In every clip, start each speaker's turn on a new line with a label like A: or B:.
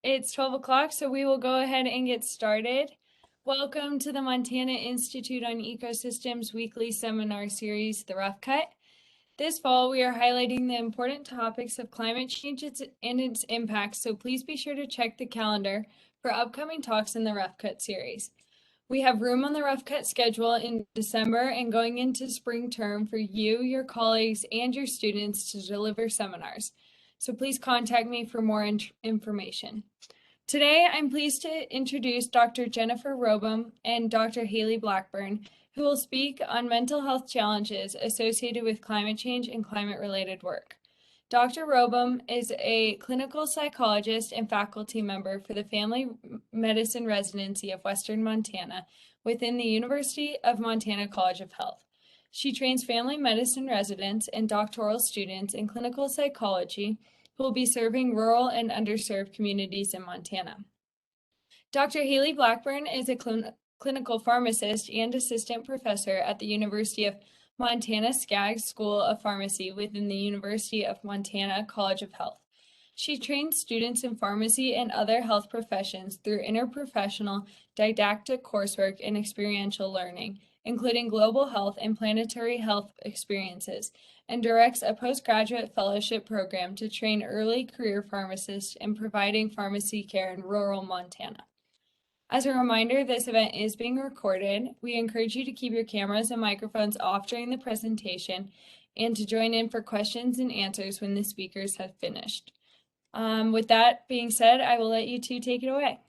A: It's 12 o'clock, so we will go ahead and get started. Welcome to the Montana Institute on Ecosystems weekly seminar series, The Rough Cut. This fall, we are highlighting the important topics of climate change and its impacts, so please be sure to check the calendar for upcoming talks in the Rough Cut series. We have room on the Rough Cut schedule in December and going into spring term for you, your colleagues, and your students to deliver seminars. So please contact me for more information. Today, I'm pleased to introduce Dr. Jennifer Robohm and Dr. Hayley Blackburn, who will speak on mental health challenges associated with climate change and climate-related work. Dr. Robohm is a clinical psychologist and faculty member for the Family Medicine Residency of Western Montana within the University of Montana College of Health. She trains family medicine residents and doctoral students in clinical psychology who will be serving rural and underserved communities in Montana. Dr. Hayley Blackburn is a clinical pharmacist and assistant professor at the University of Montana Skaggs School of Pharmacy within the University of Montana College of Health. She trains students in pharmacy and other health professions through interprofessional didactic coursework and experiential learning, including global health and planetary health experiences, and directs a postgraduate fellowship program to train early career pharmacists in providing pharmacy care in rural Montana. As a reminder, this event is being recorded. We encourage you to keep your cameras and microphones off during the presentation and to join in for questions and answers when the speakers have finished. With that being said, I will let you two take it away.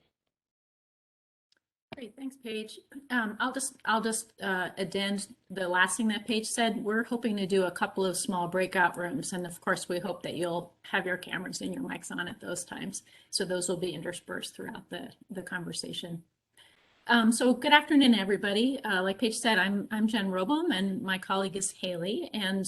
B: Great, thanks, Paige. I'll just addend the last thing that Paige said. We're hoping to do a couple of small breakout rooms, and of course, we hope that you'll have your cameras and your mics on at those times. So those will be interspersed throughout the conversation. So good afternoon, everybody. Like Paige said, I'm Jen Robohm, and my colleague is Hayley, and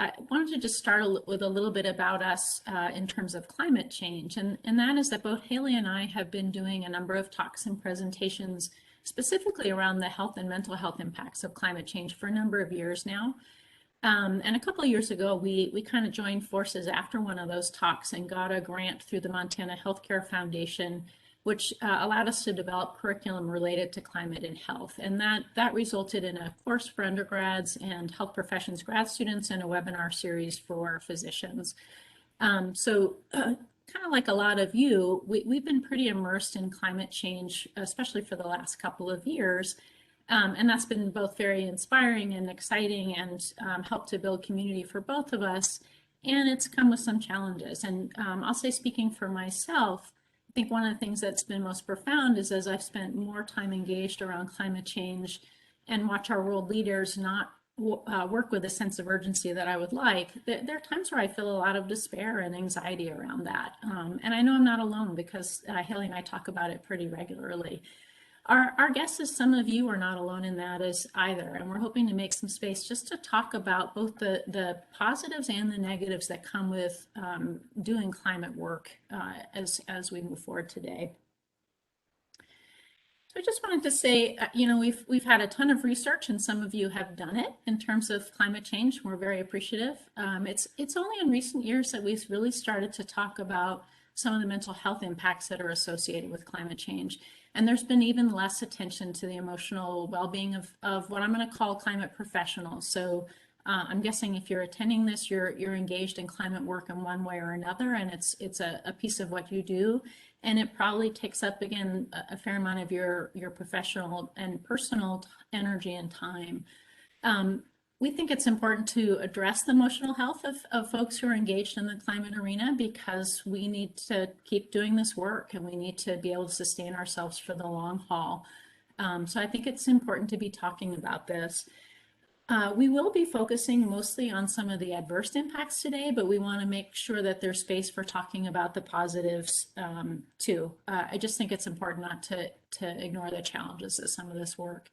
B: I wanted to just start with a little bit about us in terms of climate change, and that is that both Hayley and I have been doing a number of talks and presentations specifically around the health and mental health impacts of climate change for a number of years now. And a couple of years ago, we kind of joined forces after one of those talks and got a grant through the Montana Healthcare Foundation, which allowed us to develop curriculum related to climate and health. And that resulted in a course for undergrads and health professions grad students and a webinar series for physicians. Kind of like a lot of you, we've been pretty immersed in climate change, especially for the last couple of years. And that's been both very inspiring and exciting and helped to build community for both of us. And it's come with some challenges. And I'll say, speaking for myself, I think one of the things that's been most profound is as I've spent more time engaged around climate change and watch our world leaders not work with a sense of urgency that I would like, there are times where I feel a lot of despair and anxiety around that. And I know I'm not alone because Hayley and I talk about it pretty regularly. Our guess is some of you are not alone in that as either, and we're hoping to make some space just to talk about both the positives and the negatives that come with doing climate work as we move forward today. So I just wanted to say, we've had a ton of research, and some of you have done it in terms of climate change. We're very appreciative. It's only in recent years that we've really started to talk about some of the mental health impacts that are associated with climate change. And there's been even less attention to the emotional well-being of what I'm going to call climate professionals. So I'm guessing if you're attending this, you're engaged in climate work in one way or another, and it's a piece of what you do. And it probably takes up, again, a fair amount of your professional and personal energy and time. We think it's important to address the emotional health of folks who are engaged in the climate arena because we need to keep doing this work and we need to be able to sustain ourselves for the long haul. So I think it's important to be talking about this. We will be focusing mostly on some of the adverse impacts today, but we want to make sure that there's space for talking about the positives too. I just think it's important not to ignore the challenges of some of this work.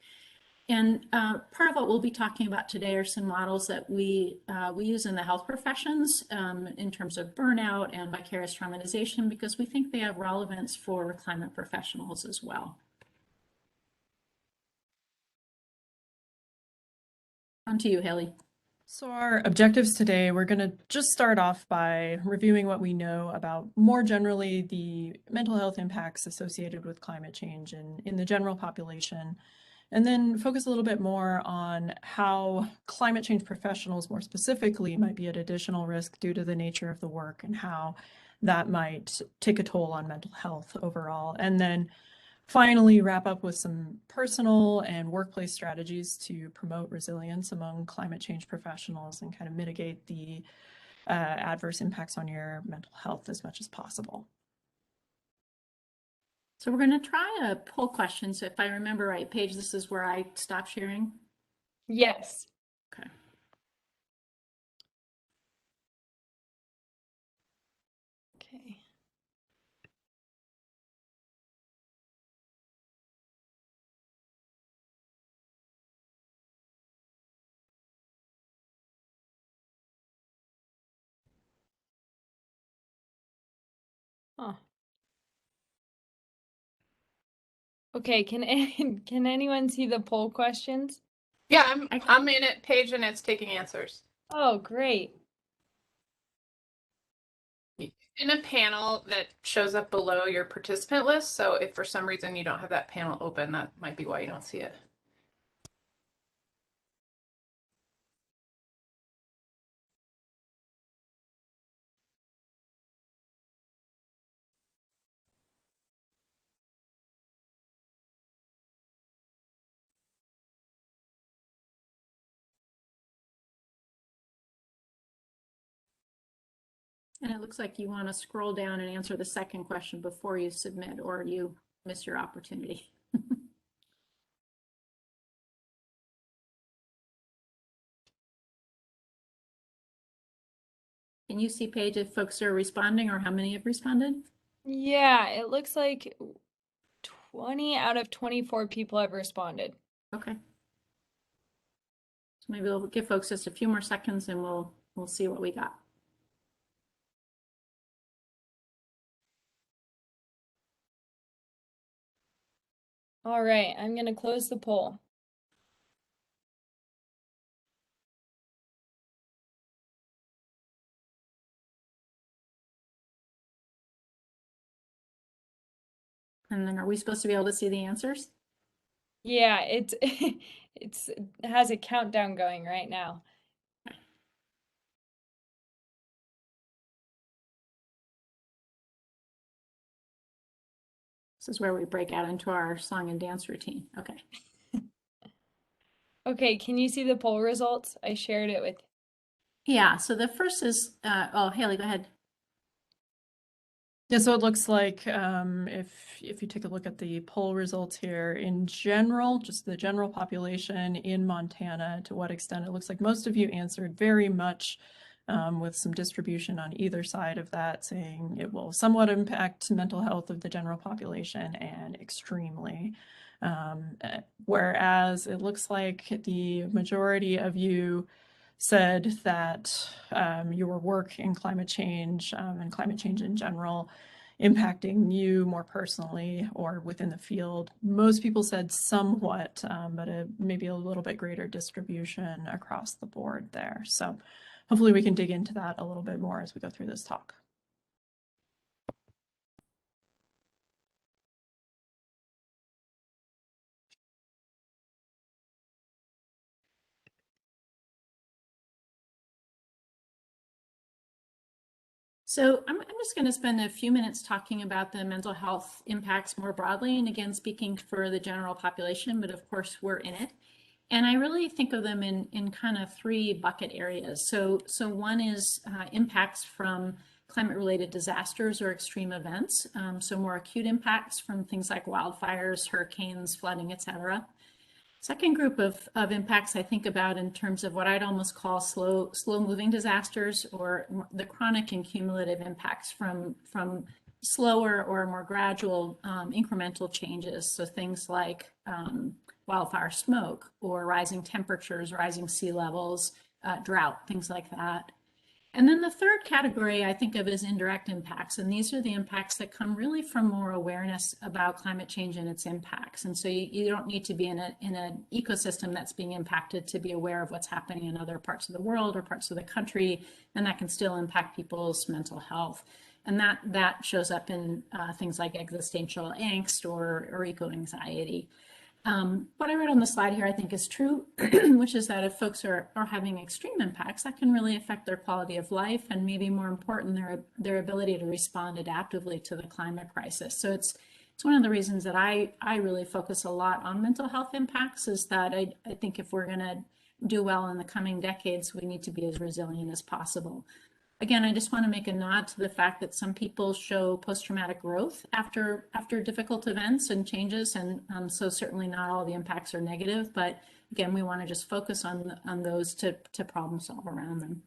B: And part of what we'll be talking about today are some models that we use in the health professions in terms of burnout and vicarious traumatization, because we think they have relevance for climate professionals as well. On to you, Hayley.
C: So our objectives today, we're going to just start off by reviewing what we know about more generally the mental health impacts associated with climate change in the general population, and then focus a little bit more on how climate change professionals more specifically might be at additional risk due to the nature of the work and how that might take a toll on mental health overall. And then finally, wrap up with some personal and workplace strategies to promote resilience among climate change professionals and kind of mitigate the adverse impacts on your mental health as much as possible.
B: So we're going to try a poll question. So if I remember right, Paige, this is where I stop sharing.
A: Yes.
B: Okay.
A: Okay. Huh. Okay, can anyone see the poll questions?
D: Yeah,
B: I,
D: I'm in it, Paige, and it's taking answers.
A: Oh, great.
D: In a panel that shows up below your participant list, so if for some reason you don't have that panel open, that might be why you don't see it.
B: and it looks like you want to scroll down and answer the second question before you submit, or you miss your opportunity. Can you see, Paige, if folks are responding or how many have responded?
A: Yeah, it looks like 20 out of 24 people have responded.
B: Okay. So maybe we'll give folks just a few more seconds and we'll see what we got.
A: All right, I'm going to close the poll.
B: And then are we supposed to be able to see the answers?
A: Yeah, it has a countdown going right now.
B: This is where we break out into our song and dance routine. Okay.
A: Okay, can you see the poll results? I shared it with.
B: Yeah, so the first is, oh, Hayley, go ahead.
C: Yeah, so it looks like if you take a look at the poll results here in general, just the general population in Montana, to what extent it looks like most of you answered very much with some distribution on either side of that, saying it will somewhat impact mental health of the general population and extremely. Whereas it looks like the majority of you said that your work in climate change and climate change in general impacting you more personally or within the field. Most people said somewhat, but maybe a little bit greater distribution across the board there. So hopefully we can dig into that a little bit more as we go through this talk.
B: So I'm just going to spend a few minutes talking about the mental health impacts more broadly, and again, speaking for the general population, but of course we're in it. And I really think of them in kind of three bucket areas. So one is impacts from climate-related disasters or extreme events. So more acute impacts from things like wildfires, hurricanes, flooding, et cetera. Second group of impacts I think about in terms of what I'd almost call slow moving disasters, or the chronic and cumulative impacts from slower or more gradual incremental changes. So things like wildfire smoke or rising temperatures, rising sea levels, drought, things like that. And then the third category I think of as indirect impacts. And these are the impacts that come really from more awareness about climate change and its impacts. And so you don't need to be in an ecosystem that's being impacted to be aware of what's happening in other parts of the world or parts of the country. And that can still impact people's mental health. And that shows up in things like existential angst or eco-anxiety. What I read on the slide here, I think is true, which is that if folks are having extreme impacts, that can really affect their quality of life and maybe more important, their ability to respond adaptively to the climate crisis. So it's one of the reasons that I really focus a lot on mental health impacts, is that I think if we're going to do well in the coming decades, we need to be as resilient as possible. Again, I just want to make a nod to the fact that some people show post-traumatic growth after difficult events and changes, and so certainly not all the impacts are negative, but again, we want to just focus on those to problem solve around them.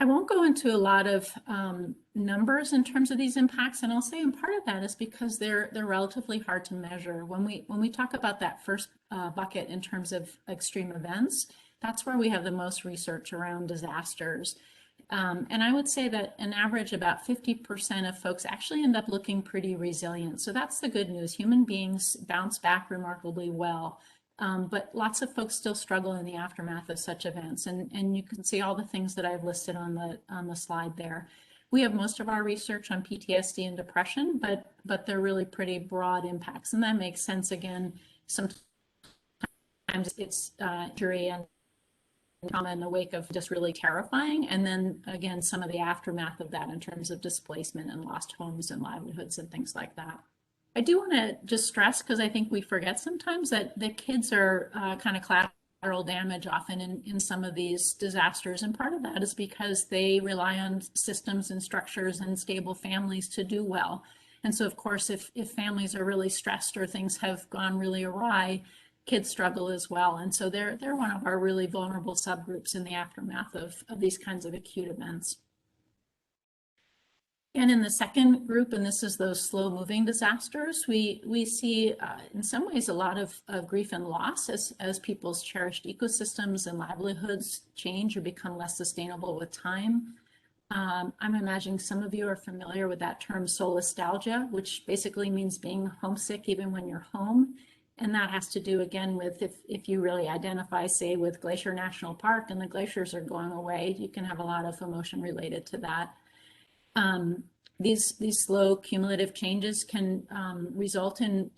B: I won't go into a lot of numbers in terms of these impacts, and I'll say, and part of that is because they're relatively hard to measure. When we talk about that first bucket in terms of extreme events, that's where we have the most research around disasters. And I would say that an average about 50% of folks actually end up looking pretty resilient. So that's the good news. Human beings bounce back remarkably well. But lots of folks still struggle in the aftermath of such events. And you can see all the things that I've listed on the slide there. We have most of our research on PTSD and depression, but they're really pretty broad impacts. And that makes sense. Again, sometimes it's injury and trauma in the wake of just really terrifying. And then again, some of the aftermath of that in terms of displacement and lost homes and livelihoods and things like that. I do want to just stress, because I think we forget sometimes, that the kids are kind of collateral damage often in some of these disasters. And part of that is because they rely on systems and structures and stable families to do well. And so, of course, if families are really stressed or things have gone really awry, kids struggle as well. And so they're one of our really vulnerable subgroups in the aftermath of these kinds of acute events. And in the second group, and this is those slow moving disasters, we see in some ways a lot of grief and loss as people's cherished ecosystems and livelihoods change or become less sustainable with time. I'm imagining some of you are familiar with that term solastalgia, which basically means being homesick even when you're home. And that has to do, again, with if you really identify, say, with Glacier National Park and the glaciers are going away, you can have a lot of emotion related to that. These slow cumulative changes can result in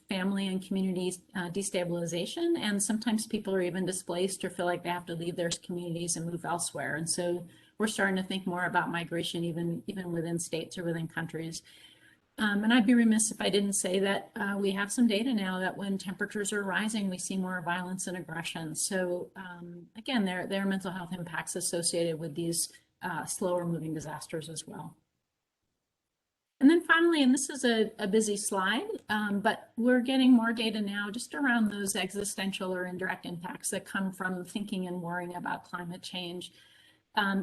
B: family and community destabilization. And sometimes people are even displaced or feel like they have to leave their communities and move elsewhere. And so we're starting to think more about migration, even within states or within countries. And I'd be remiss if I didn't say that we have some data now that when temperatures are rising, we see more violence and aggression. So again, there are mental health impacts associated with these slower moving disasters as well. And then finally, and this is a busy slide, but we're getting more data now just around those existential or indirect impacts that come from thinking and worrying about climate change.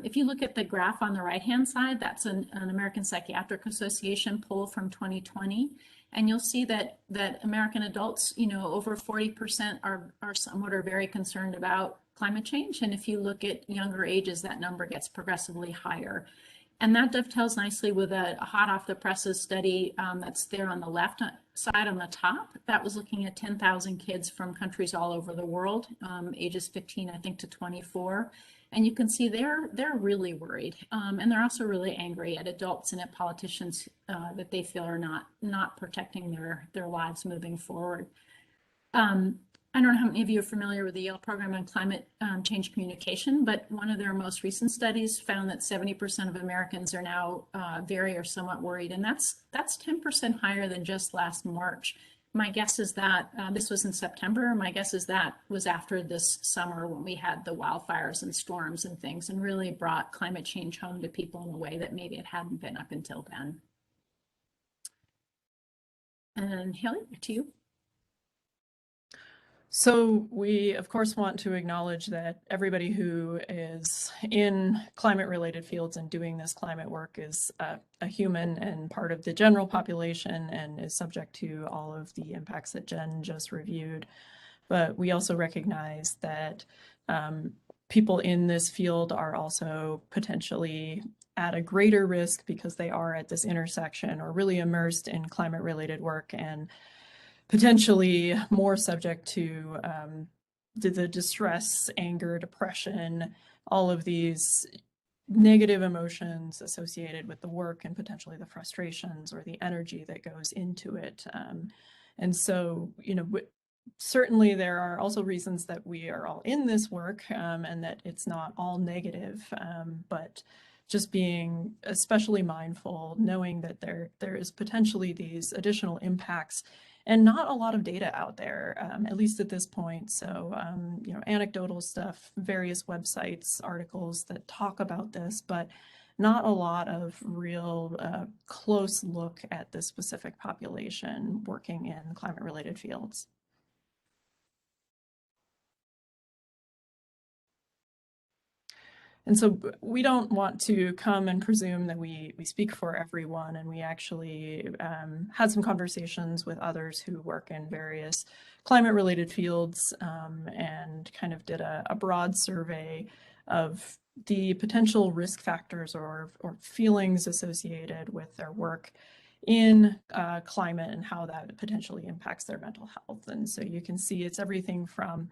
B: If you look at the graph on the right-hand side, that's an American Psychiatric Association poll from 2020. And you'll see that American adults, over 40% are somewhat or very concerned about climate change. And if you look at younger ages, that number gets progressively higher. And that dovetails nicely with a hot off the presses study that's there on the left side on the top. That was looking at 10,000 kids from countries all over the world, ages 15, I think, to 24. And you can see they're really worried, and they're also really angry at adults and at politicians that they feel are not protecting their lives moving forward. I don't know how many of you are familiar with the Yale program on climate change communication, but one of their most recent studies found that 70% of Americans are now very or somewhat worried, and that's 10% higher than just last March. My guess is that this was in September. My guess is that was after this summer when we had the wildfires and storms and things, and really brought climate change home to people in a way that maybe it hadn't been up until then. And Hayley, back to you.
C: So we, of course, want to acknowledge that everybody who is in climate-related fields and doing this climate work is a human and part of the general population and is subject to all of the impacts that Jen just reviewed. But we also recognize that people in this field are also potentially at a greater risk because they are at this intersection or really immersed in climate-related work and potentially more subject to the distress, anger, depression, all of these negative emotions associated with the work and potentially the frustrations or the energy that goes into it. And so, certainly there are also reasons that we are all in this work and that it's not all negative, but just being especially mindful, knowing that there is potentially these additional impacts and not a lot of data out there, at least at this point. So, anecdotal stuff, various websites, articles that talk about this, but not a lot of real close look at this specific population working in climate-related fields. And so we don't want to come and presume that we speak for everyone, and we actually had some conversations with others who work in various climate-related fields and kind of did a broad survey of the potential risk factors or feelings associated with their work in climate and how that potentially impacts their mental health. And so you can see it's everything from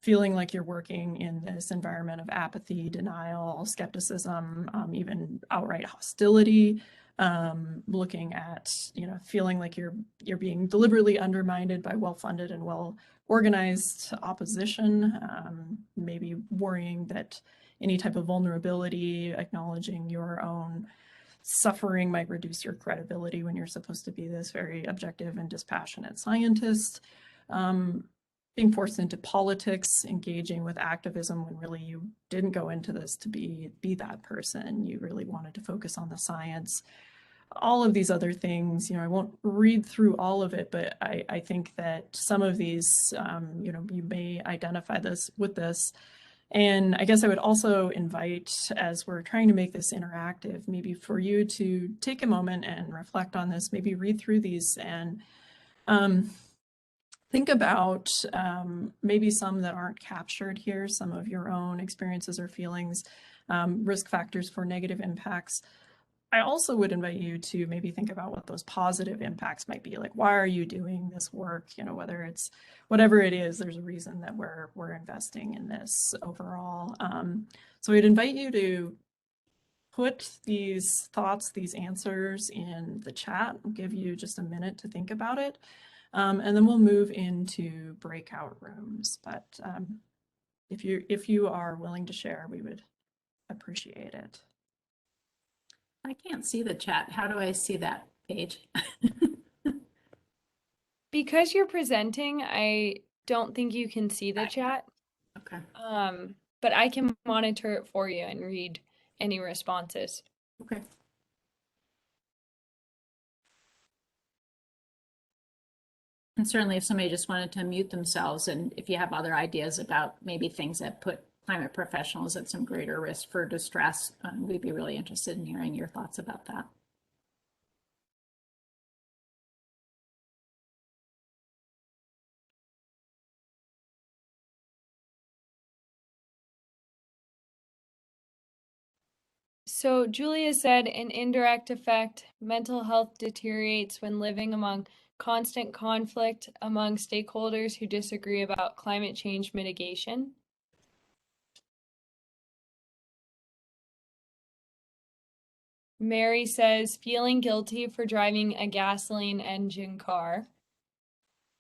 C: feeling like you're working in this environment of apathy, denial, skepticism, even outright hostility, looking at, feeling like you're being deliberately undermined by well-funded and well-organized opposition, maybe worrying that any type of vulnerability, acknowledging your own suffering might reduce your credibility when you're supposed to be this very objective and dispassionate scientist. Being forced into politics, engaging with activism when really you didn't go into this to be that person. You really wanted to focus on the science. All of these other things, I won't read through all of it, but I think that some of these, you may identify with this. And I guess I would also invite, as we're trying to make this interactive, maybe for you to take a moment and reflect on this, maybe read through these and think about maybe some that aren't captured here, some of your own experiences or feelings, risk factors for negative impacts. I also would invite you to maybe think about what those positive impacts might be. Like, why are you doing this work? Whether it's whatever it is, there's a reason that we're investing in this overall. So I'd invite you to put these thoughts, these answers in the chat. I'll give you just a minute to think about it. And then we'll move into breakout rooms. But if you are willing to share, we would appreciate it.
B: I can't see the chat. How do I see that page?
A: Because you're presenting, I don't think you can see the chat.
B: Okay.
A: But I can monitor it for you and read any responses.
B: Okay. And certainly if somebody just wanted to mute themselves, and if you have other ideas about maybe things that put climate professionals at some greater risk for distress, we'd be really interested in hearing your thoughts about that.
A: So Julia said, an indirect effect, mental health deteriorates when living among constant conflict among stakeholders who disagree about climate change mitigation. Mary says, feeling guilty for driving a gasoline engine car.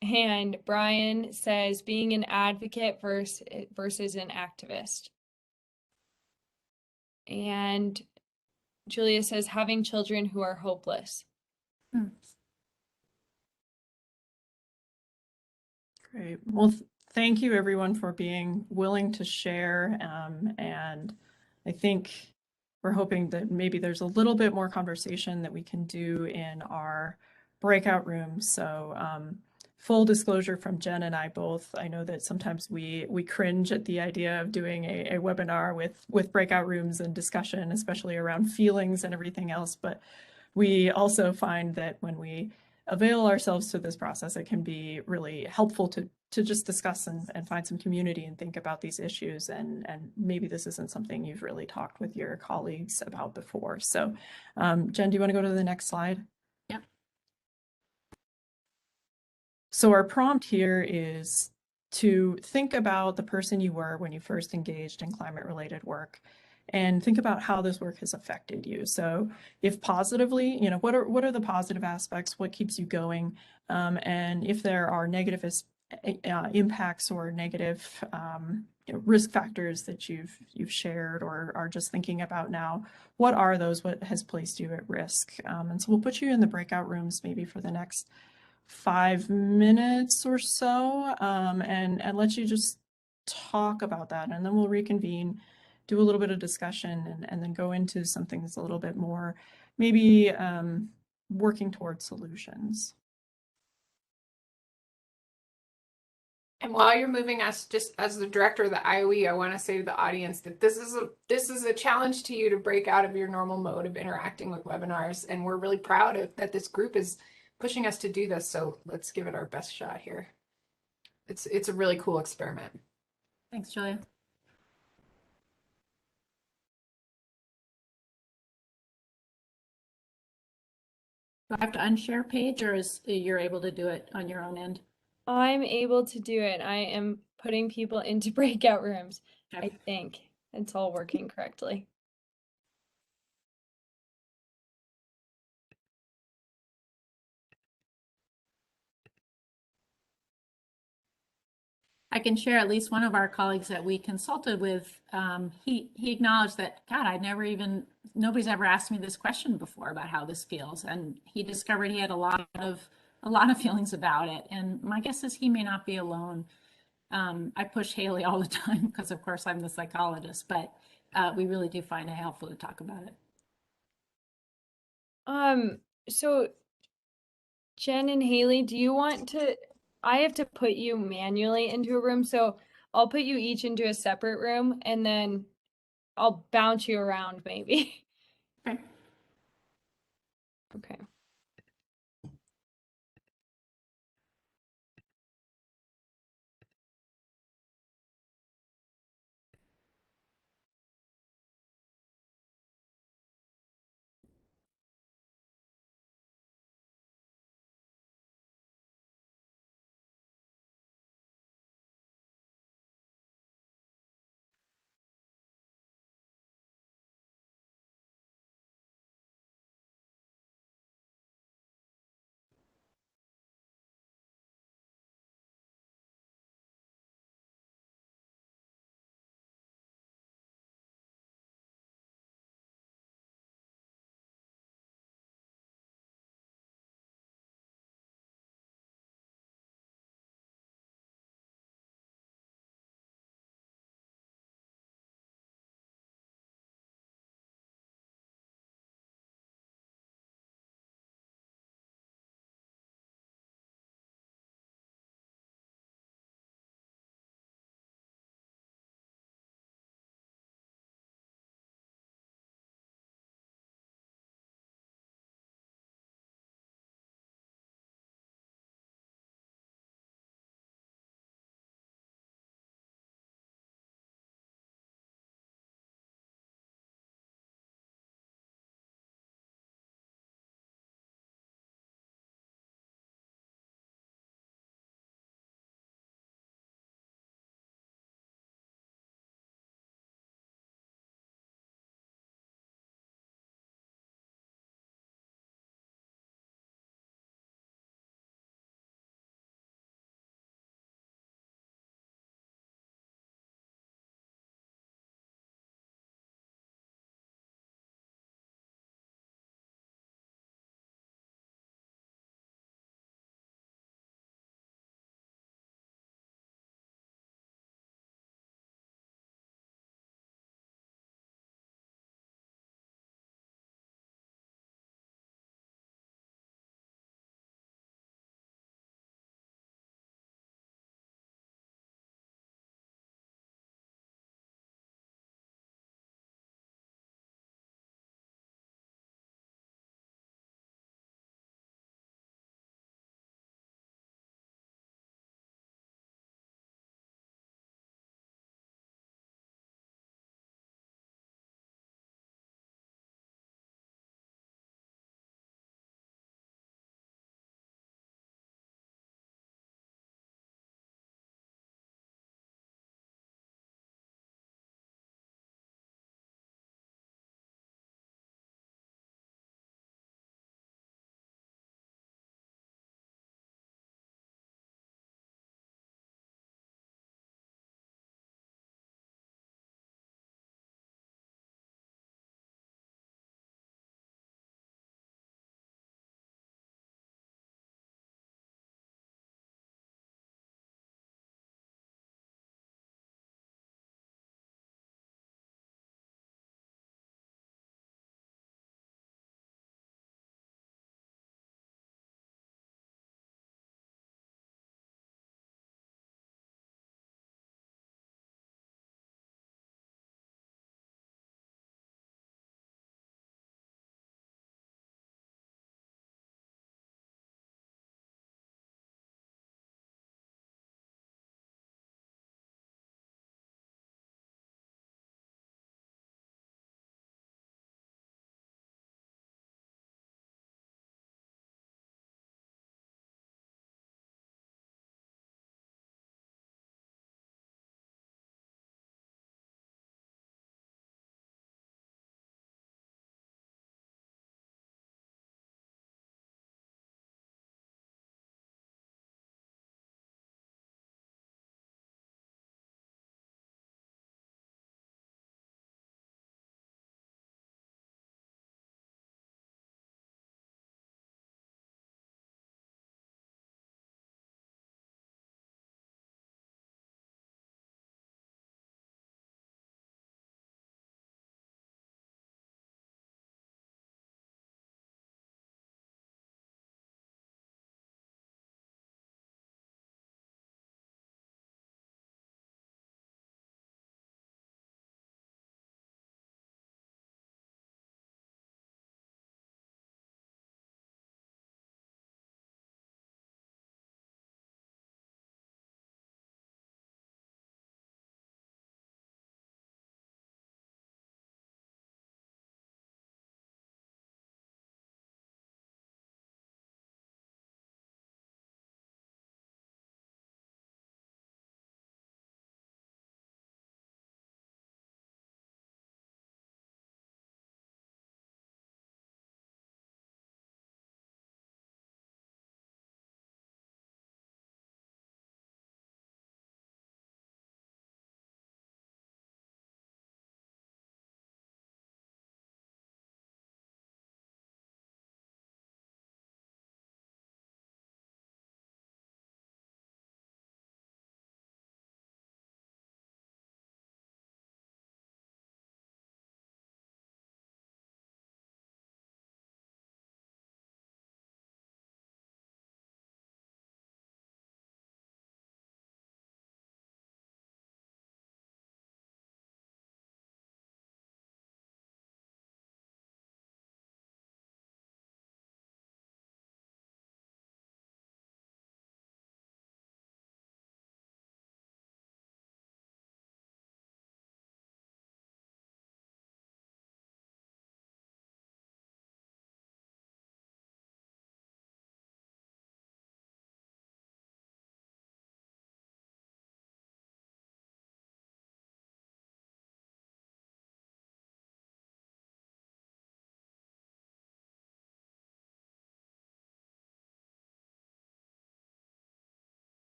A: And Brian says, being an advocate versus an activist. And Julia says, having children who are hopeless.
C: Great. Well, thank you everyone for being willing to share. And I think we're hoping that maybe there's a little bit more conversation that we can do in our breakout rooms. So full disclosure from Jen and I both, I know that sometimes we cringe at the idea of doing a webinar with breakout rooms and discussion, especially around feelings and everything else. But we also find that when we avail ourselves to this process, it can be really helpful to just discuss and find some community and think about these issues. And maybe this isn't something you've really talked with your colleagues about before. So Jen, do you want to go to the next slide?
B: Yep.
C: So our prompt here is to think about the person you were when you first engaged in climate-related work and think about how this work has affected you. So if positively, what are the positive aspects? What keeps you going? And if there are negative impacts or negative risk factors that you've shared or are just thinking about now, what are those? What has placed you at risk? And so we'll put you in the breakout rooms maybe for the next 5 minutes or so, and let you just talk about that, and then we'll reconvene, do a little bit of discussion, and then go into something that's a little bit more maybe working towards solutions.
D: And while you're moving us, just as the director of the IOE, I want to say to the audience that this is a challenge to you to break out of your normal mode of interacting with webinars, and we're really proud that this group is pushing us to do this. So let's give it our best shot here. It's a really cool experiment.
B: Thanks, Julia. Do I have to unshare page, or is you're able to do it on your own end?
A: I'm able to do it. I am putting people into breakout rooms.
B: Okay.
A: I think it's all working correctly.
B: I can share at least one of our colleagues that we consulted with. He acknowledged that, God, nobody's ever asked me this question before about how this feels, and he discovered he had a lot of feelings about it. And my guess is he may not be alone. I push Hayley all the time because, of course, I'm the psychologist, but we really do find it helpful to talk about it.
A: So Jen and Hayley, do you want to, I have to put you manually into a room, so I'll put you each into a separate room and then I'll bounce you around maybe.
B: Okay.
A: Okay.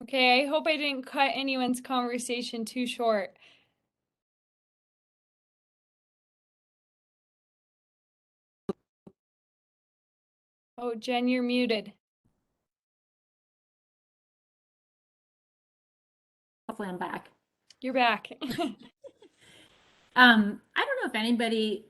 A: Okay, I hope I didn't cut anyone's conversation too short. Oh, Jen, you're muted.
B: Hopefully I'm back.
A: You're back.
B: I don't know if anybody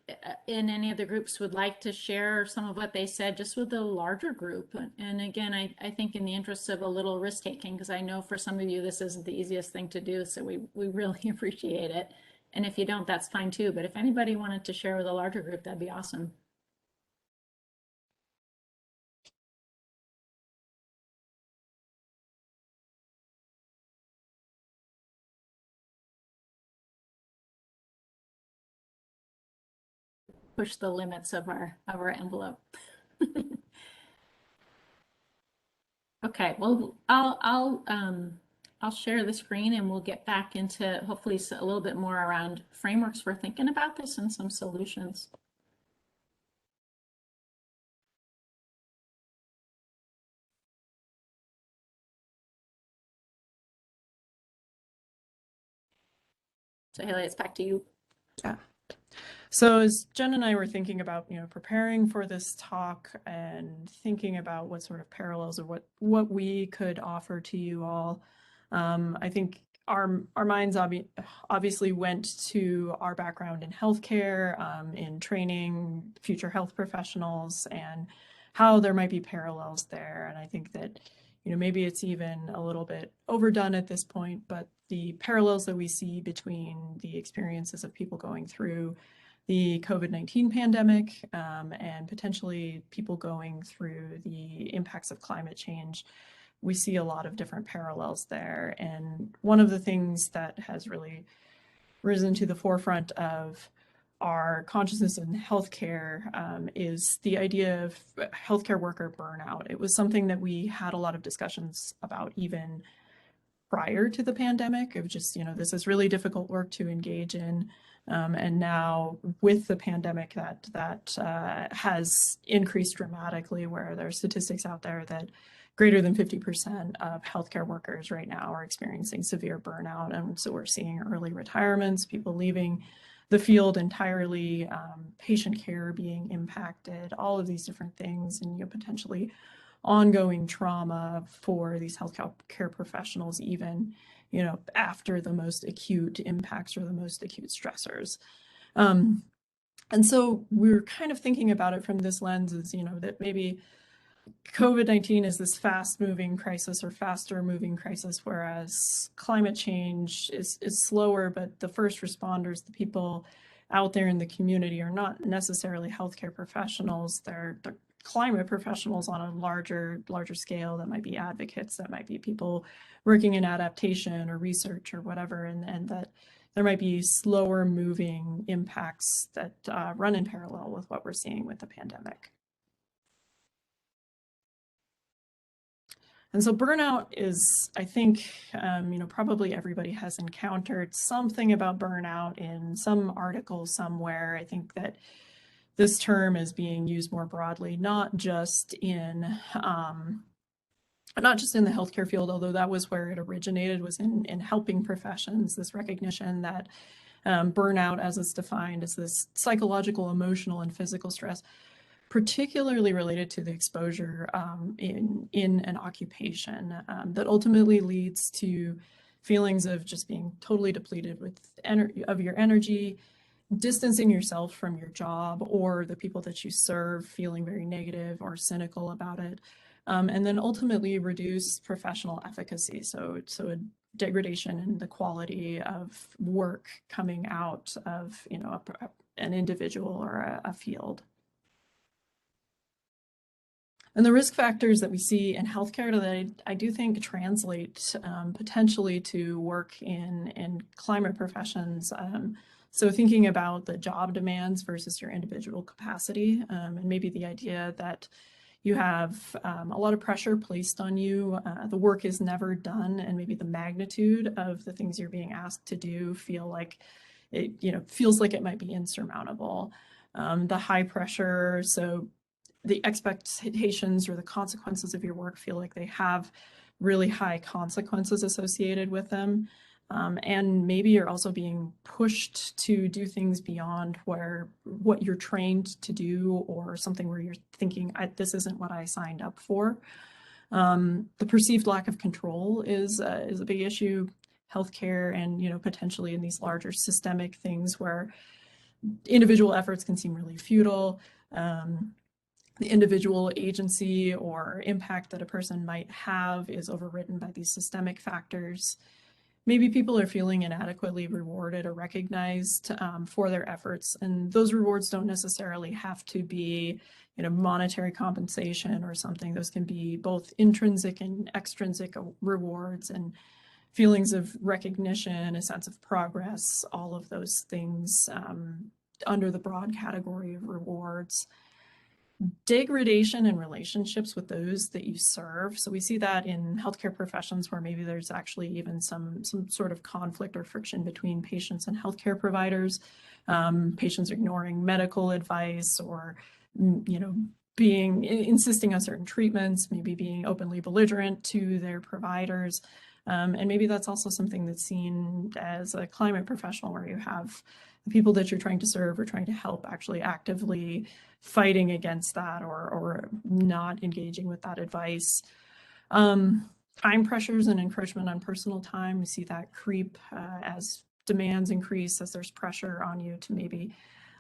B: in any of the groups would like to share some of what they said just with the larger group. And again, I think in the interest of a little risk taking, because I know for some of you this isn't the easiest thing to do, so we really appreciate it. And if you don't, that's fine too. But if anybody wanted to share with a larger group, that'd be awesome. Push the limits of our envelope. Okay, well, I'll share the screen and we'll get back into hopefully a little bit more around frameworks for thinking about this and some solutions. So Hayley, it's back to you.
C: Yeah. So as Jen and I were thinking about, preparing for this talk and thinking about what sort of parallels or what we could offer to you all, I think our minds obviously went to our background in healthcare, in training future health professionals, and how there might be parallels there. And I think that, maybe it's even a little bit overdone at this point, but the parallels that we see between the experiences of people going through the COVID-19 pandemic and potentially people going through the impacts of climate change, we see a lot of different parallels there. And one of the things that has really risen to the forefront of our consciousness in healthcare is the idea of healthcare worker burnout. It was something that we had a lot of discussions about even prior to the pandemic of just, this is really difficult work to engage in. And now with the pandemic that has increased dramatically, where there are statistics out there that greater than 50% of healthcare workers right now are experiencing severe burnout. And so we're seeing early retirements, people leaving the field entirely, patient care being impacted, all of these different things, and potentially ongoing trauma for these healthcare professionals, even, after the most acute impacts or the most acute stressors. And so we're kind of thinking about it from this lens as, that maybe COVID-19 is this fast-moving crisis or faster-moving crisis, whereas climate change is slower, but the first responders, the people out there in the community, are not necessarily healthcare professionals. They're climate professionals on a larger scale. That might be advocates, that might be people working in adaptation or research or whatever, and that there might be slower moving impacts that run in parallel with what we're seeing with the pandemic. And so burnout is, I think, probably everybody has encountered something about burnout in some article somewhere. I think that this term is being used more broadly, not just in the healthcare field, although that was where it originated, was in helping professions, this recognition that burnout, as it's defined, is this psychological, emotional, and physical stress, particularly related to the exposure in an occupation that ultimately leads to feelings of just being totally depleted of your energy, distancing yourself from your job or the people that you serve, feeling very negative or cynical about it, and then ultimately reduce professional efficacy. So a degradation in the quality of work coming out of an individual or a field. And the risk factors that we see in healthcare that I do think translate potentially to work in climate professions. So thinking about the job demands versus your individual capacity, and maybe the idea that you have a lot of pressure placed on you. The work is never done, and maybe the magnitude of the things you're being asked to do feels like it might be insurmountable. The high pressure, so the expectations or the consequences of your work feel like they have really high consequences associated with them. And maybe you're also being pushed to do things beyond what you're trained to do, or something where you're thinking, this isn't what I signed up for. The perceived lack of control is a big issue. Healthcare, and potentially in these larger systemic things where individual efforts can seem really futile. The individual agency or impact that a person might have is overridden by these systemic factors. Maybe people are feeling inadequately rewarded or recognized for their efforts, and those rewards don't necessarily have to be monetary compensation or something. Those can be both intrinsic and extrinsic rewards, and feelings of recognition, a sense of progress, all of those things under the broad category of rewards. Degradation in relationships with those that you serve. So we see that in healthcare professions where maybe there's actually even some sort of conflict or friction between patients and healthcare providers. Patients ignoring medical advice, or insisting on certain treatments, maybe being openly belligerent to their providers. And maybe that's also something that's seen as a climate professional, where you have the people that you're trying to serve or trying to help actually actively fighting against that, or not engaging with that advice. Time pressures and encroachment on personal time. We see that creep as demands increase, as there's pressure on you to maybe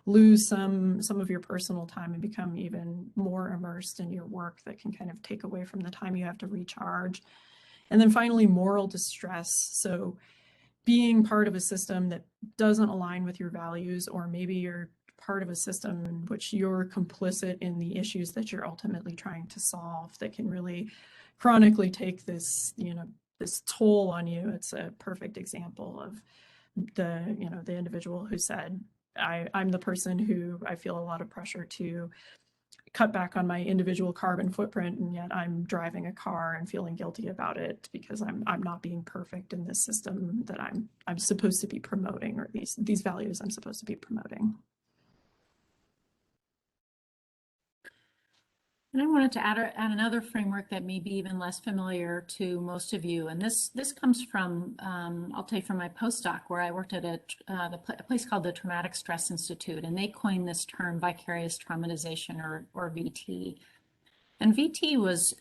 C: lose some of your personal time and become even more immersed in your work that can kind of take away from the time you have to recharge. And then finally, moral distress. So being part of a system that doesn't align with your values, or maybe you're part of a system in which you're complicit in the issues that you're ultimately trying to solve, that can really chronically take this toll on you. It's a perfect example of the individual who said, I'm the person who I feel a lot of pressure to cut back on my individual carbon footprint, and yet I'm driving a car and feeling guilty about it because I'm not being perfect in this system that I'm supposed to be promoting, or these values I'm supposed to be promoting.
B: And I wanted to add another framework that may be even less familiar to most of you. And this comes from, I'll tell you, from my postdoc, where I worked at a place called the Traumatic Stress Institute, and they coined this term vicarious traumatization, or VT. And VT was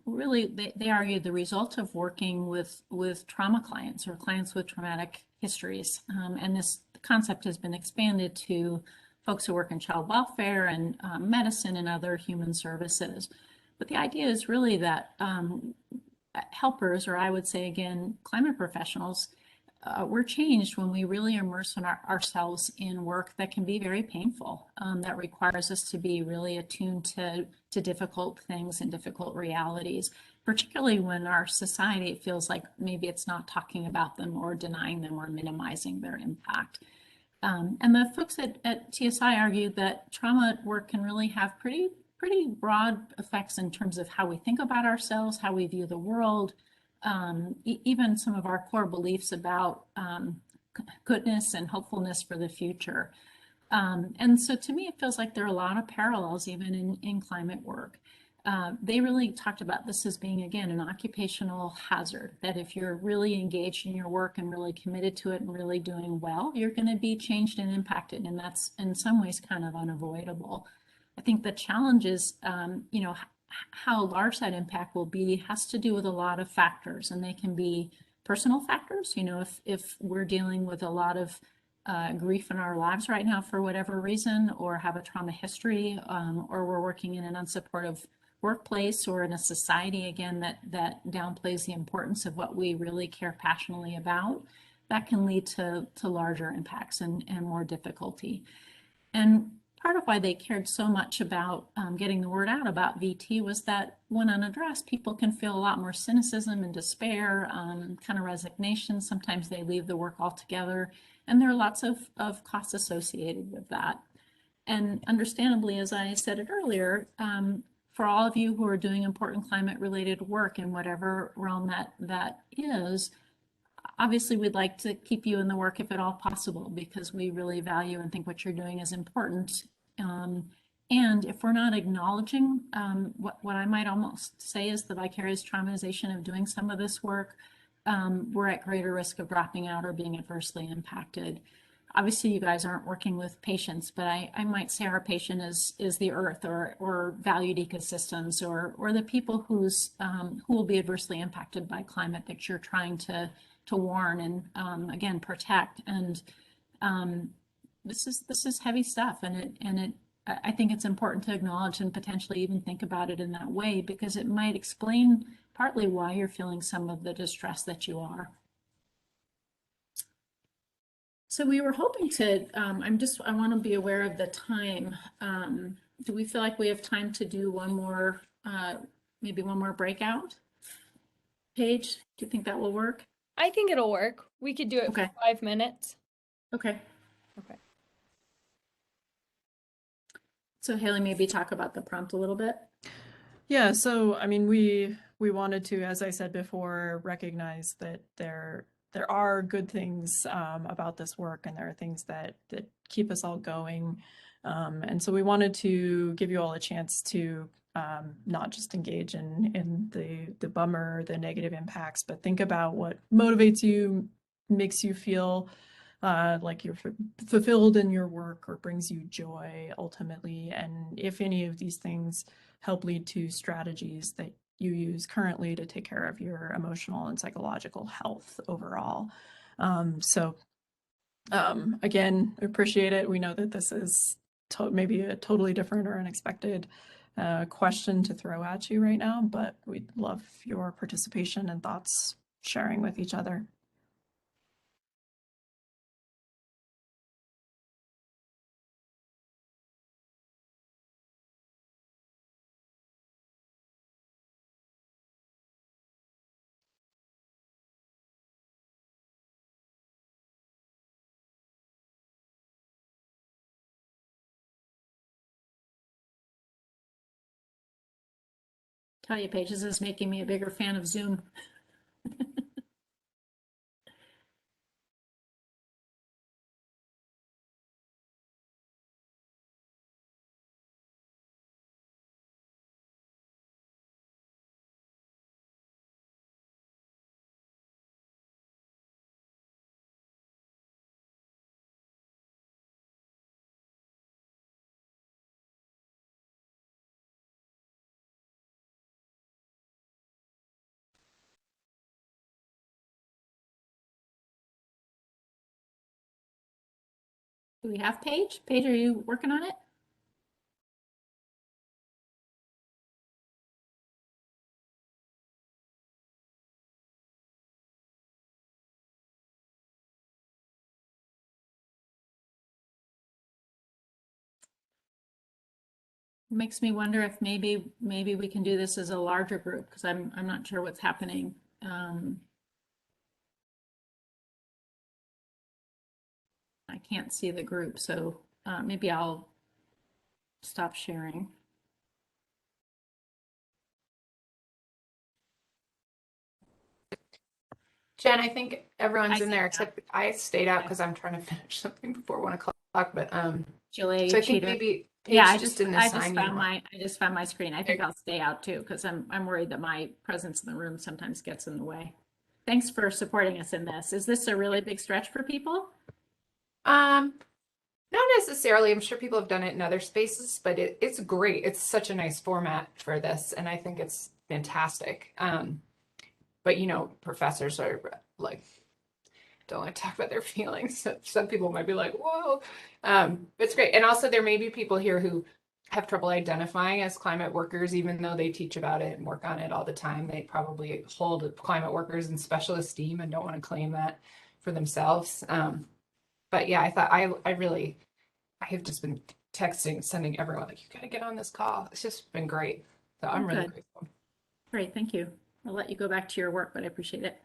B: really, they argued, the result of working with trauma clients, or clients with traumatic histories. And this concept has been expanded to folks who work in child welfare and medicine and other human services. But the idea is really that helpers, or I would say again, climate professionals, we're changed when we really immerse ourselves in work that can be very painful, that requires us to be really attuned to difficult things and difficult realities, particularly when our society feels like maybe it's not talking about them, or denying them, or minimizing their impact. And the folks at TSI argued that trauma work can really have pretty broad effects in terms of how we think about ourselves, how we view the world, even some of our core beliefs about goodness and hopefulness for the future. And so to me, it feels like there are a lot of parallels even in climate work. They really talked about this as being, again, an occupational hazard, that if you're really engaged in your work and really committed to it and really doing well, you're going to be changed and impacted. And that's in some ways kind of unavoidable. I think the challenge is, how large that impact will be has to do with a lot of factors, and they can be personal factors. If we're dealing with a lot of grief in our lives right now for whatever reason, or have a trauma history, or we're working in an unsupportive workplace, or in a society, again, that downplays the importance of what we really care passionately about, that can lead to larger impacts and more difficulty. And part of why they cared so much about getting the word out about VT was that when unaddressed, people can feel a lot more cynicism and despair, kind of resignation. Sometimes they leave the work altogether, and there are lots of costs associated with that. And understandably, as I said it earlier, for all of you who are doing important climate-related work in whatever realm that is, obviously we'd like to keep you in the work if at all possible, because we really value and think what you're doing is important. And if we're not acknowledging what I might almost say is the vicarious traumatization of doing some of this work, we're at greater risk of dropping out or being adversely impacted. Obviously, you guys aren't working with patients, but I might say our patient is the earth or valued ecosystems or the people who will be adversely impacted by climate that you're trying to warn and again protect. And this is heavy stuff, and I think it's important to acknowledge and potentially even think about it in that way, because it might explain partly why you're feeling some of the distress that you are. So we were hoping to, I want to be aware of the time. Do we feel like we have time to do one more, maybe one more breakout page? Do you think that will work?
A: I think it'll work. We could do it
B: Okay.
A: for 5 minutes.
B: Okay.
A: Okay.
B: So Hayley, maybe talk about the prompt a little bit.
C: Yeah, so I mean, we wanted to, as I said before, recognize that there are good things about this work, and there are things that keep us all going. And so we wanted to give you all a chance to not just engage in the bummer, the negative impacts, but think about what motivates you, makes you feel like you're fulfilled in your work or brings you joy ultimately. And if any of these things help lead to strategies that you use currently to take care of your emotional and psychological health overall. Again, appreciate it. We know that this is maybe a totally different or unexpected question to throw at you right now, but we'd love your participation and thoughts sharing with each other.
B: Tell you, Paige, this is making me a bigger fan of Zoom. Do we have Paige? Paige, are you working on it? Makes me wonder if maybe we can do this as a larger group, because I'm not sure what's happening. I can't see the group, so maybe I'll stop sharing.
D: Jen, I think everyone's
B: I
D: in
B: see
D: there
B: it now.
D: except I stayed out because I'm trying to finish something before 1 o'clock. But
B: Julie,
D: so I think
B: cheater.
D: maybe
B: Yeah,
D: Paige just didn't assign you.
B: I just found my screen. I think I'll stay out too, because I'm worried that my presence in the room sometimes gets in the way. Thanks for supporting us in this. Is this a really big stretch for people?
D: Not necessarily. I'm sure people have done it in other spaces, but it's great. It's such a nice format for this, and I think it's fantastic. But you know, professors are like don't want to talk about their feelings. So some people might be like, "Whoa," it's great. And also, there may be people here who have trouble identifying as climate workers, even though they teach about it and work on it all the time. They probably hold climate workers in special esteem and don't want to claim that for themselves. But yeah, I thought I have just been texting, sending everyone like, you got to get on this call. It's just been great. So I'm really
B: Good.
D: grateful.
B: Great, thank you. I'll let you go back to your work, but I appreciate it.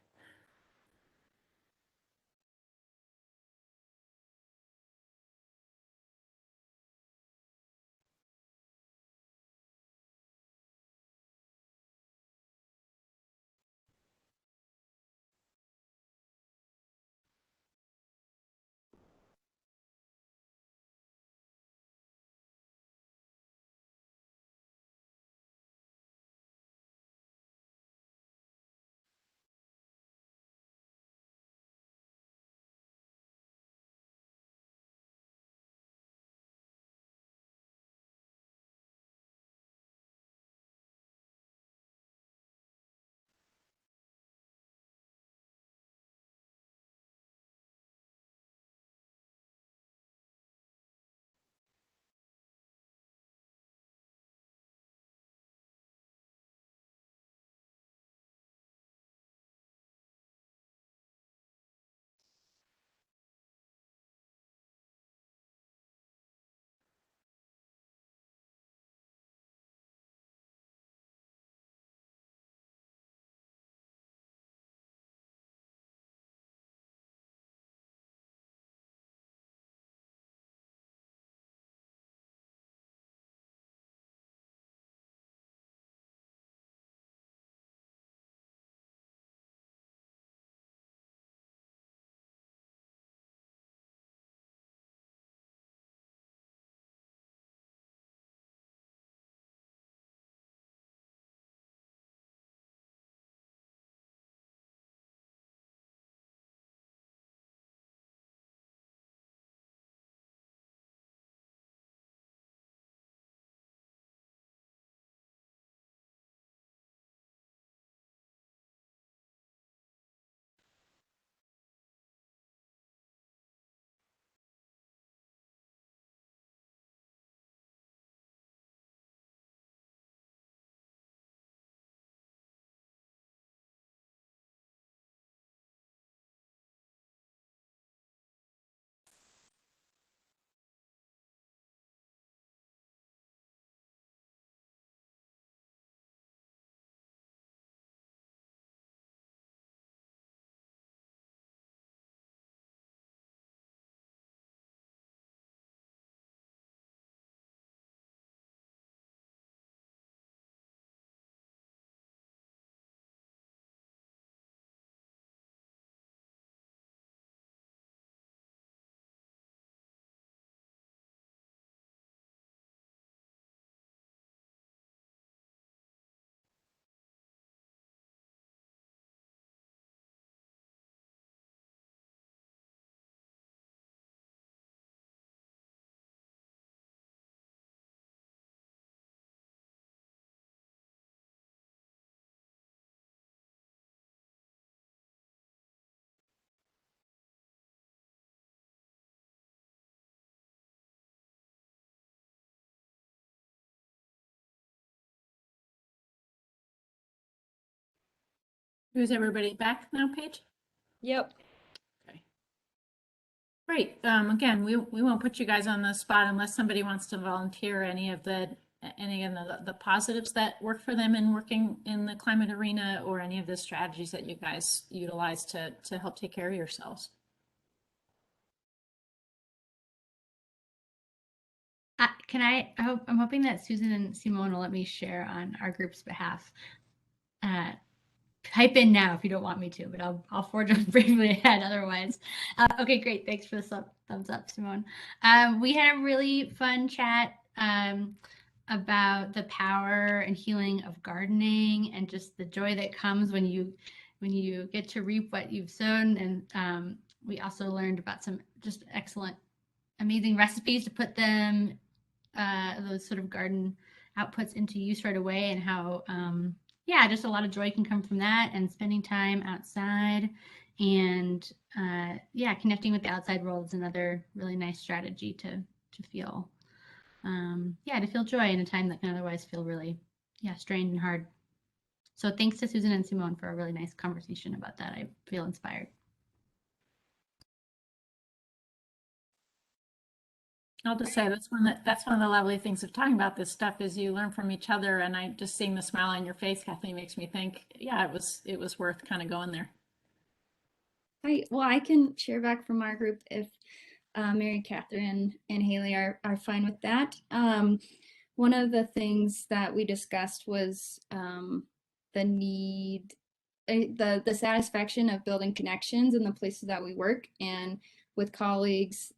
B: Is everybody back now, Paige?
A: Yep.
B: Okay. Great. Again, we won't put you guys on the spot unless somebody wants to volunteer any of the positives that work for them in working in the climate arena, or any of the strategies that you guys utilize to help take care of yourselves.
E: I'm hoping that Susan and Simone will let me share on our group's behalf. Type in now if you don't want me to, but I'll forge on bravely ahead otherwise. Okay, great. Thanks for the thumbs up, Simone. We had a really fun chat about the power and healing of gardening, and just the joy that comes when you get to reap what you've sown. And we also learned about some just excellent, amazing recipes to put them, those sort of garden outputs, into use right away, and how yeah, just a lot of joy can come from that, and spending time outside, and yeah, connecting with the outside world is another really nice strategy to feel yeah, to feel joy in a time that can otherwise feel really strained and hard. So thanks to Susan and Simone for a really nice conversation about that. I feel inspired.
B: I'll just say that's one of the lovely things of talking about this stuff, is you learn from each other. And I just seeing the smile on your face, Kathleen, makes me think, yeah, it was worth kind of going there.
F: Well, I can share back from our group if Mary Catherine and Hayley are fine with that. One of the things that we discussed was the need, the satisfaction of building connections in the places that we work, and with colleagues,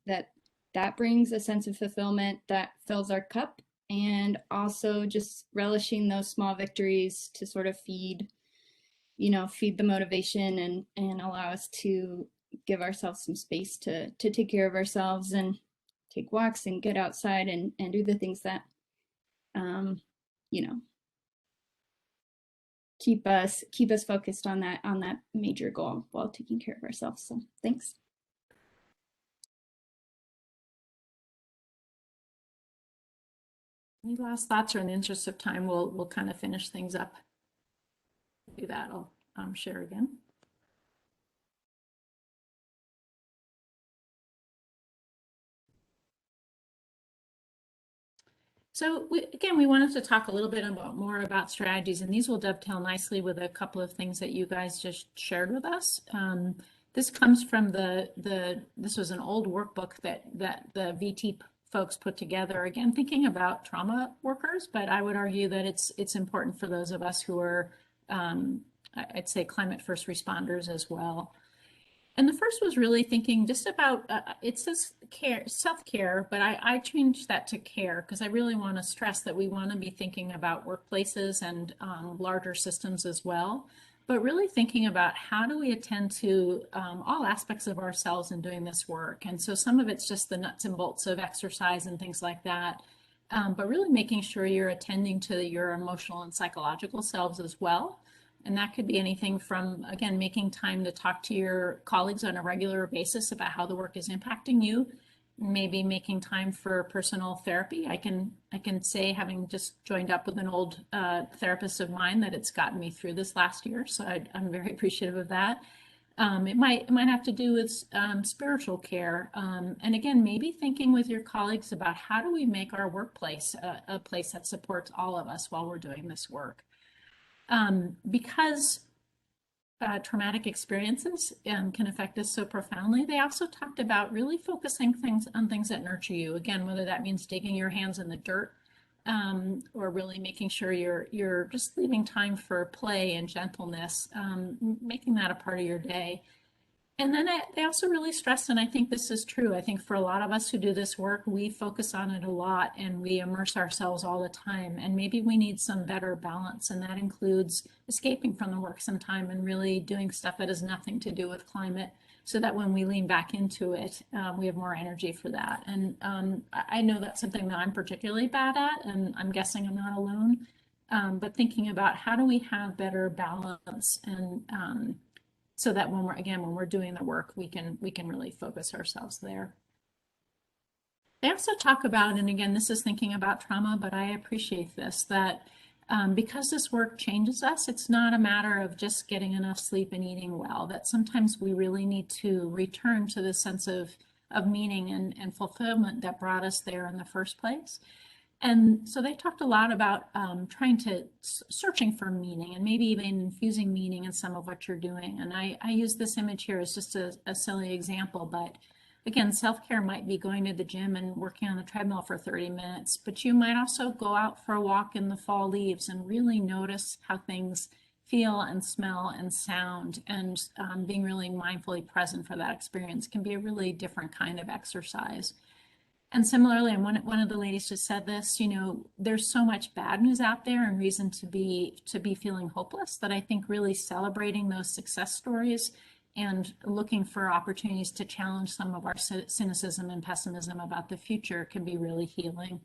F: that brings a sense of fulfillment that fills our cup, and also just relishing those small victories to sort of feed the motivation, and allow us to give ourselves some space to take care of ourselves, and take walks and get outside and do the things that keep us focused on that major goal while taking care of ourselves. So thanks.
B: Any last thoughts, or in the interest of time, we'll kind of finish things up. Do that. I'll share again. So we wanted to talk a little bit more about strategies, and these will dovetail nicely with a couple of things that you guys just shared with us. This comes from this was an old workbook that the VT folks put together, again, thinking about trauma workers, but I would argue that it's important for those of us who are, I'd say, climate first responders as well. And the first was really thinking just about, it says care, self-care, but I changed that to care, because I really want to stress that we want to be thinking about workplaces and larger systems as well, but really thinking about how do we attend to all aspects of ourselves in doing this work. And so some of it's just the nuts and bolts of exercise and things like that, but really making sure you're attending to your emotional and psychological selves as well. And that could be anything from, again, making time to talk to your colleagues on a regular basis about how the work is impacting you. Maybe making time for personal therapy. I can say, having just joined up with an old therapist of mine, that it's gotten me through this last year. So I'm very appreciative of that. It might have to do with spiritual care. And again, maybe thinking with your colleagues about how do we make our workplace a place that supports all of us while we're doing this work. Because traumatic experiences can affect us so profoundly, they also talked about really focusing on things that nurture you. Again, whether that means digging your hands in the dirt, or really making sure you're just leaving time for play and gentleness, making that a part of your day. And then they also really stressed, and I think this is true, I think for a lot of us who do this work, we focus on it a lot and we immerse ourselves all the time. And maybe we need some better balance. And that includes escaping from the work sometime and really doing stuff that has nothing to do with climate, so that when we lean back into it, we have more energy for that. And I know that's something that I'm particularly bad at, and I'm guessing I'm not alone. But thinking about how do we have better balance, and so that when we're doing the work, we can really focus ourselves there. They also talk about, and again, this is thinking about trauma, but I appreciate this, that because this work changes us, it's not a matter of just getting enough sleep and eating well, that sometimes we really need to return to the sense of meaning and fulfillment that brought us there in the first place. And so they talked a lot about searching for meaning and maybe even infusing meaning in some of what you're doing. And I use this image here as just a silly example, but again, self-care might be going to the gym and working on the treadmill for 30 minutes, but you might also go out for a walk in the fall leaves and really notice how things feel and smell and sound, and being really mindfully present for that experience can be a really different kind of exercise. And similarly, and one of the ladies just said this, you know, there's so much bad news out there and reason to be feeling hopeless, that I think really celebrating those success stories and looking for opportunities to challenge some of our cynicism and pessimism about the future can be really healing.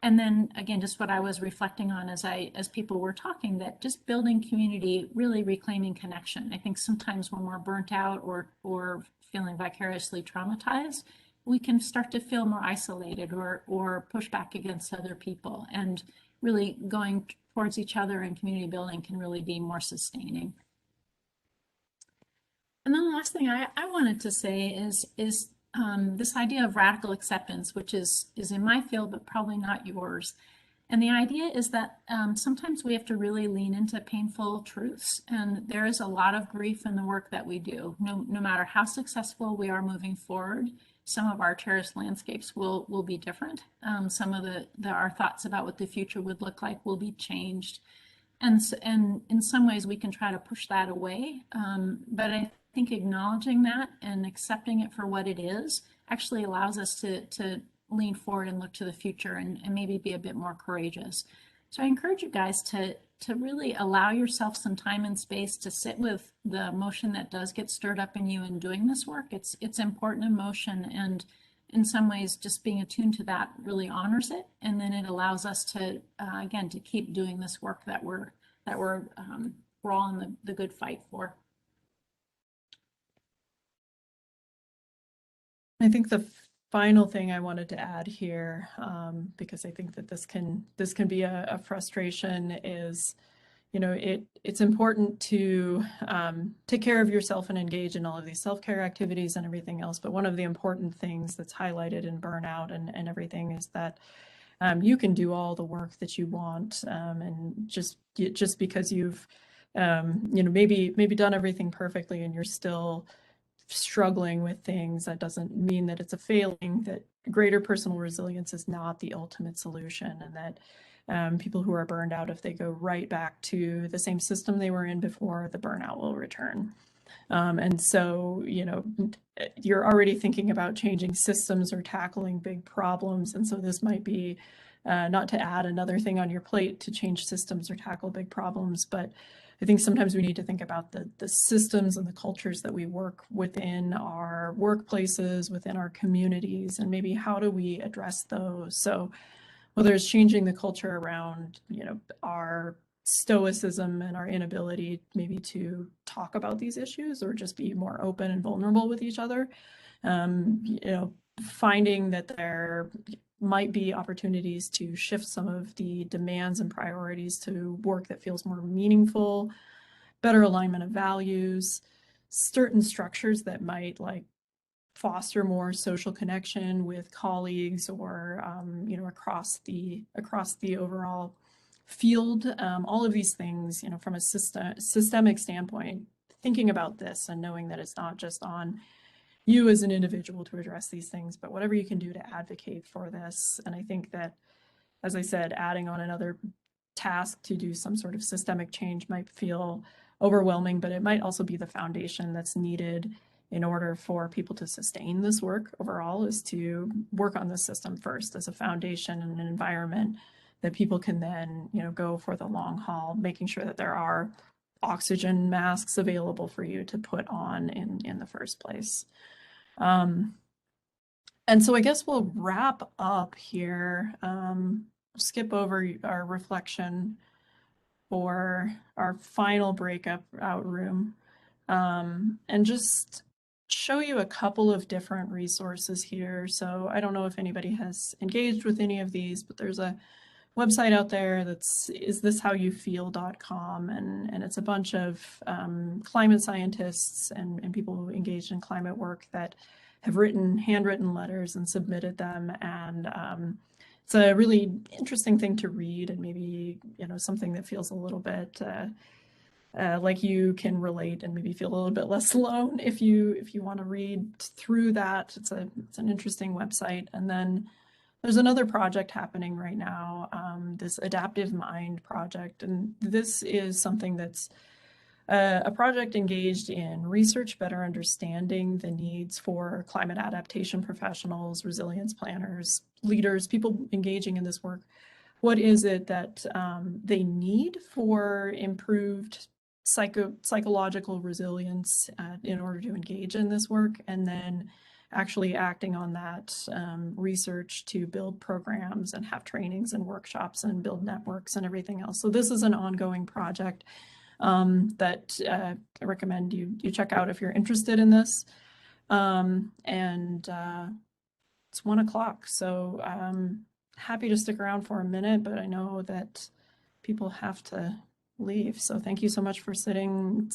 B: And then again, just what I was reflecting on as people were talking, that just building community, really reclaiming connection. I think sometimes when we're burnt out or feeling vicariously traumatized, we can start to feel more isolated or push back against other people, and really going towards each other and community building can really be more sustaining. And then the last thing I wanted to say is this idea of radical acceptance, which is in my field, but probably not yours. And the idea is that sometimes we have to really lean into painful truths. And there is a lot of grief in the work that we do. No matter how successful we are moving forward, some of our cherished landscapes will be different. Some of our thoughts about what the future would look like will be changed. And in some ways we can try to push that away. But I think acknowledging that and accepting it for what it is actually allows us to lean forward and look to the future and maybe be a bit more courageous. So I encourage you guys to really allow yourself some time and space to sit with the emotion that does get stirred up in you in doing this work. It's important emotion, and in some ways just being attuned to that really honors it, and then it allows us to again to keep doing this work that we're all in the good fight for.
C: I think the final thing I wanted to add here, because I think that this can be a frustration, is, you know, it's important to take care of yourself and engage in all of these self-care activities and everything else. But one of the important things that's highlighted in Burnout and everything is that you can do all the work that you want, and just because you've you know, maybe done everything perfectly and you're still struggling with things, that doesn't mean that it's a failing. That greater personal resilience is not the ultimate solution, and that people who are burned out, if they go right back to the same system they were in before, the burnout will return. And so, you know, you're already thinking about changing systems or tackling big problems. And so this might be not to add another thing on your plate to change systems or tackle big problems, but I think sometimes we need to think about the systems and the cultures that we work within our workplaces, within our communities, and maybe how do we address those. So whether it's changing the culture around, you know, our stoicism and our inability maybe to talk about these issues or just be more open and vulnerable with each other, you know, finding that there might be opportunities to shift some of the demands and priorities to work that feels more meaningful, better alignment of values, certain structures that might like foster more social connection with colleagues or you know, across the overall field. All of these things, you know, from a systemic standpoint, thinking about this and knowing that it's not just on you as an individual to address these things, but whatever you can do to advocate for this. And I think that, as I said, adding on another task to do some sort of systemic change might feel overwhelming, but it might also be the foundation that's needed in order for people to sustain this work overall, is to work on the system first as a foundation and an environment that people can then, you know, go for the long haul, making sure that there are oxygen masks available for you to put on in the first place. And so I guess we'll wrap up here. Skip over our reflection for our final breakout room, and just show you a couple of different resources here. So I don't know if anybody has engaged with any of these, but there's a website out there that's isthishowyouFeel.com, and it's a bunch of climate scientists and people who engaged in climate work that have written handwritten letters and submitted them, and it's a really interesting thing to read, and maybe something that feels a little bit like you can relate and maybe feel a little bit less alone if you want to read through that. It's an interesting website. And then there's another project happening right now, this Adaptive Mind project, and this is something that's a project engaged in research, better understanding the needs for climate adaptation professionals, resilience planners, leaders, people engaging in this work. What is it that they need for improved psychological resilience in order to engage in this work, and then actually acting on that research to build programs and have trainings and workshops and build networks and everything else. So this is an ongoing project that I recommend you check out if you're interested in this. It's 1 o'clock, so happy to stick around for a minute, but I know that people have to leave. So thank you so much for sitting with